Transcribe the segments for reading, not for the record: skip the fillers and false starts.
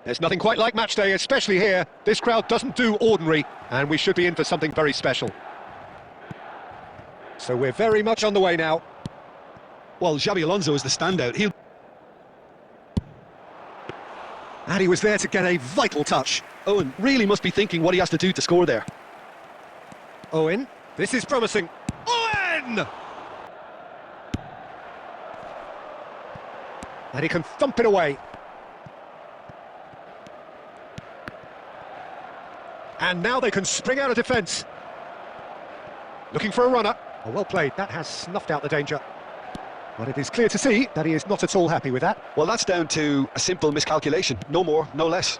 There's nothing quite like match day, especially here. This crowd doesn't do ordinary, and we should be in for something very special. So we're very much on the way now. Well, Xabi Alonso is the standout. And he was there to get a vital touch. Owen really must be thinking what he has to do to score there. Owen, this is promising. Owen! And he can thump it away. And now they can spring out of defence. Looking for a runner. Oh, well played, that has snuffed out the danger. But it is clear to see that he is not at all happy with that. Well, that's down to a simple miscalculation. No more, no less.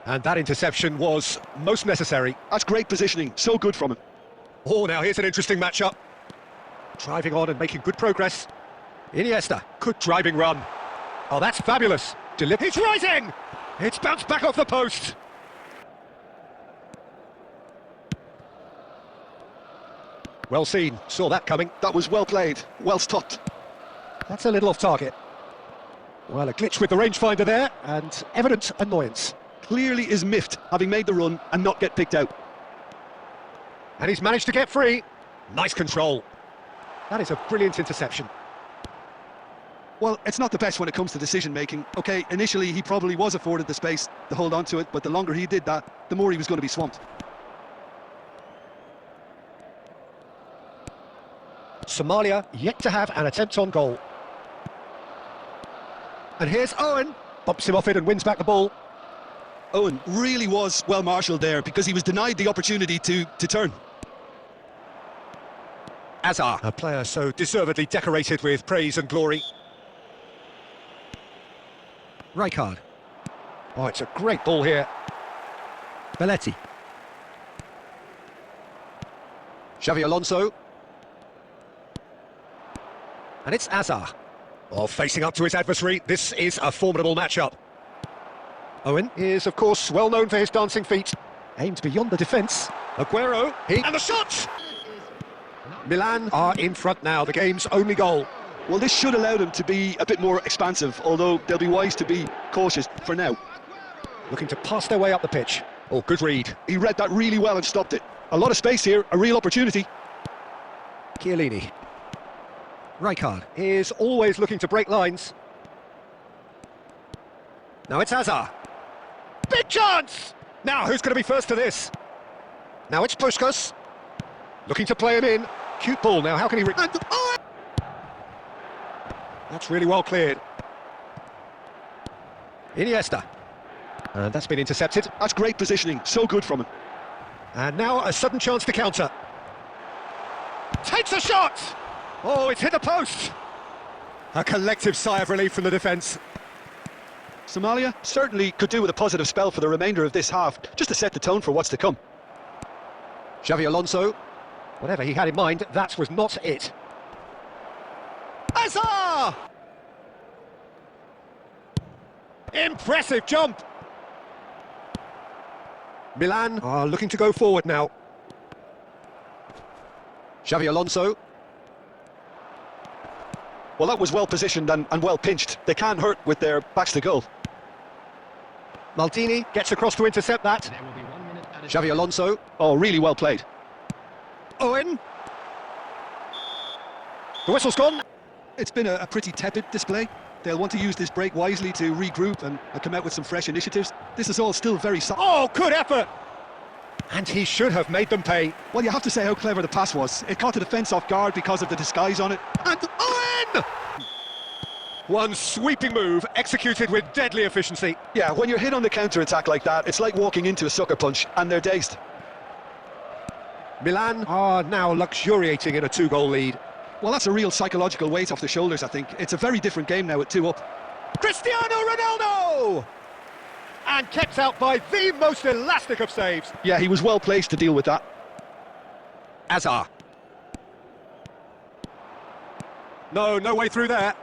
And that interception was most necessary. That's great positioning, so good from him. Oh, now here's an interesting matchup. Driving on and making good progress. Iniesta, good driving run. Oh, that's fabulous. He's rising! It's bounced back off the post. Well seen, saw that coming. That was well played, well stopped. That's a little off target. Well, a glitch with the rangefinder there, and evident annoyance. Clearly is miffed, having made the run and not get picked out. And he's managed to get free. Nice control. That is a brilliant interception. Well, it's not the best when it comes to decision-making. OK, initially he probably was afforded the space to hold on to it, but the longer he did that, the more he was going to be swamped. Somalia yet to have an attempt on goal. And here's Owen. Bumps him off it and wins back the ball. Owen really was well marshalled there because he was denied the opportunity to turn. Azar, a player so deservedly decorated with praise and glory. Rijkaard. Oh, it's a great ball here. Belletti. Xabi Alonso. And it's Azar. Oh, facing up to his adversary, this is a formidable matchup. Owen is, of course, well known for his dancing feet. Aimed beyond the defence. Aguero, and the shot! Milan are in front now, the game's only goal. Well, this should allow them to be a bit more expansive, although they'll be wise to be cautious for now. Looking to pass their way up the pitch. Oh, good read. He read that really well and stopped it. A lot of space here, a real opportunity. Chiellini. Rijkaard is always looking to break lines. Now it's Azar. Big chance! Now, who's going to be first to this? Now it's Puskas. Looking to play him in. Cute ball now, how can he... That's really well cleared. Iniesta. And that's been intercepted. That's great positioning, so good from him. And now a sudden chance to counter. Takes a shot! Oh, it's hit the post! A collective sigh of relief from the defence. Somalia certainly could do with a positive spell for the remainder of this half, just to set the tone for what's to come. Xabi Alonso. Whatever he had in mind, that was not it. Azar! Impressive jump! Milan are looking to go forward now. Xabi Alonso. Well, that was well positioned and well pinched. They can hurt with their backs to goal. Maldini gets across to intercept that. Xabi Alonso. Oh, really well played. Owen. The whistle's gone. It's been a pretty tepid display. They'll want to use this break wisely to regroup and come out with some fresh initiatives. This is all still very... Oh, good effort! And he should have made them pay. Well, you have to say how clever the pass was. It caught the defence off guard because of the disguise on it. And Owen! One sweeping move, executed with deadly efficiency. Yeah, when you're hit on the counter-attack like that, it's like walking into a sucker punch, and they're dazed. Milan are now luxuriating in a 2-goal lead. Well, that's a real psychological weight off the shoulders, I think. It's a very different game now at 2 up. Cristiano Ronaldo! And kept out by the most elastic of saves. Yeah, he was well placed to deal with that. Azar. No way through there.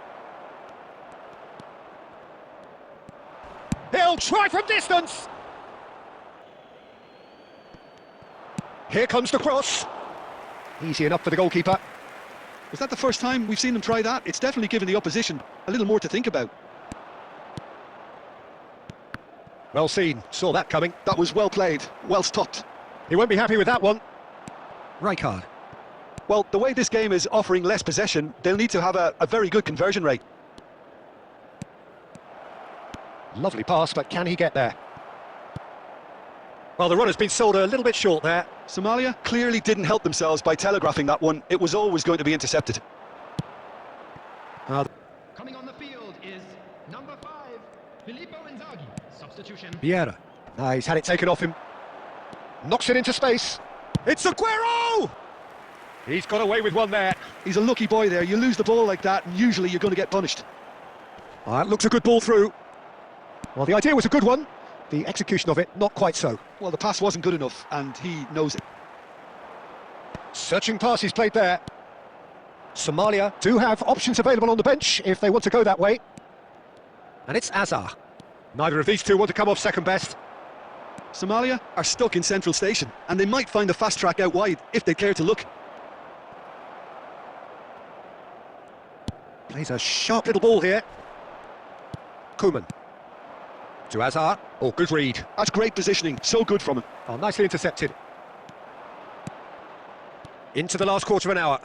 He'll try from distance. Here comes the cross. Easy enough for the goalkeeper. Was that the first time we've seen them try that? It's definitely given the opposition a little more to think about. Well seen, saw that coming. That was well played, well stopped. He won't be happy with that one. Rijkaard. Well, the way this game is offering less possession, they'll need to have a very good conversion rate. Lovely pass, but can he get there? Well, the runner's been sold a little bit short there. Somalia clearly didn't help themselves by telegraphing that one. It was always going to be intercepted. Coming on the field is number 5, Filippo Inzaghi. Substitution. Vieira. He's had it taken off him. Knocks it into space. It's Aguero! He's got away with one there. He's a lucky boy there. You lose the ball like that, and usually you're going to get punished. That looks a good ball through. Well, the idea was a good one. The execution of it, not quite so. Well, the pass wasn't good enough, and he knows it. Searching pass he's played there. Somalia do have options available on the bench if they want to go that way. And it's Azar. Neither of these two want to come off second best. Somalia are stuck in Central Station, and they might find a fast track out wide if they care to look. Plays a sharp little ball here. Koeman. To Azar. Oh, good read. That's great positioning, so good from him. Oh, nicely intercepted. Into the last quarter of an hour.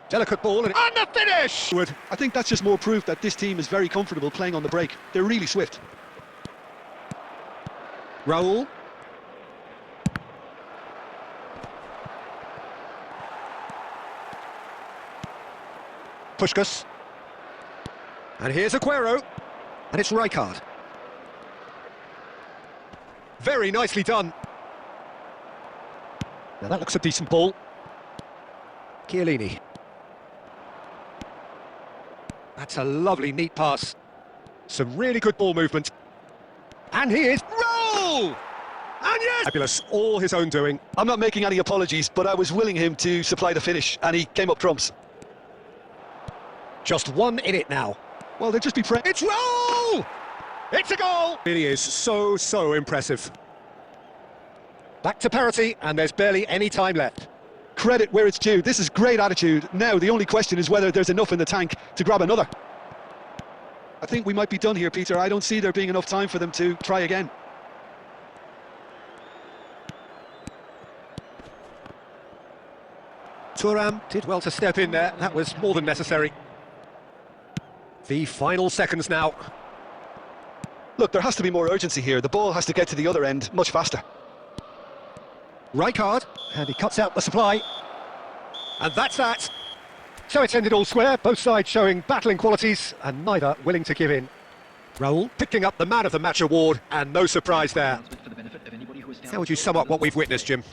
Delicate ball and the finish! I think that's just more proof that this team is very comfortable playing on the break. They're really swift. Raul. Puskás. And here's Aguero. And it's Rijkaard. Very nicely done. Now that looks a decent ball. Chiellini. That's a lovely, neat pass. Some really good ball movement. And he is... Roll! And yes! Fabulous, all his own doing. I'm not making any apologies, but I was willing him to supply the finish, and he came up trumps. Just 1 in it now. Well, they'll just be praying. It's Roll! It's a goal! Really is so impressive. Back to parity, and there's barely any time left. Credit where it's due. This is great attitude. Now, the only question is whether there's enough in the tank to grab another. I think we might be done here, Peter. I don't see there being enough time for them to try again. Thuram did well to step in there. That was more than necessary. The final seconds now. Look, there has to be more urgency here. The ball has to get to the other end much faster. Rijkaard, and he cuts out the supply. And that's that. So it's ended all square, both sides showing battling qualities, and neither willing to give in. Raul picking up the Man of the Match award, and no surprise there. How would you sum up what we've witnessed, Jim?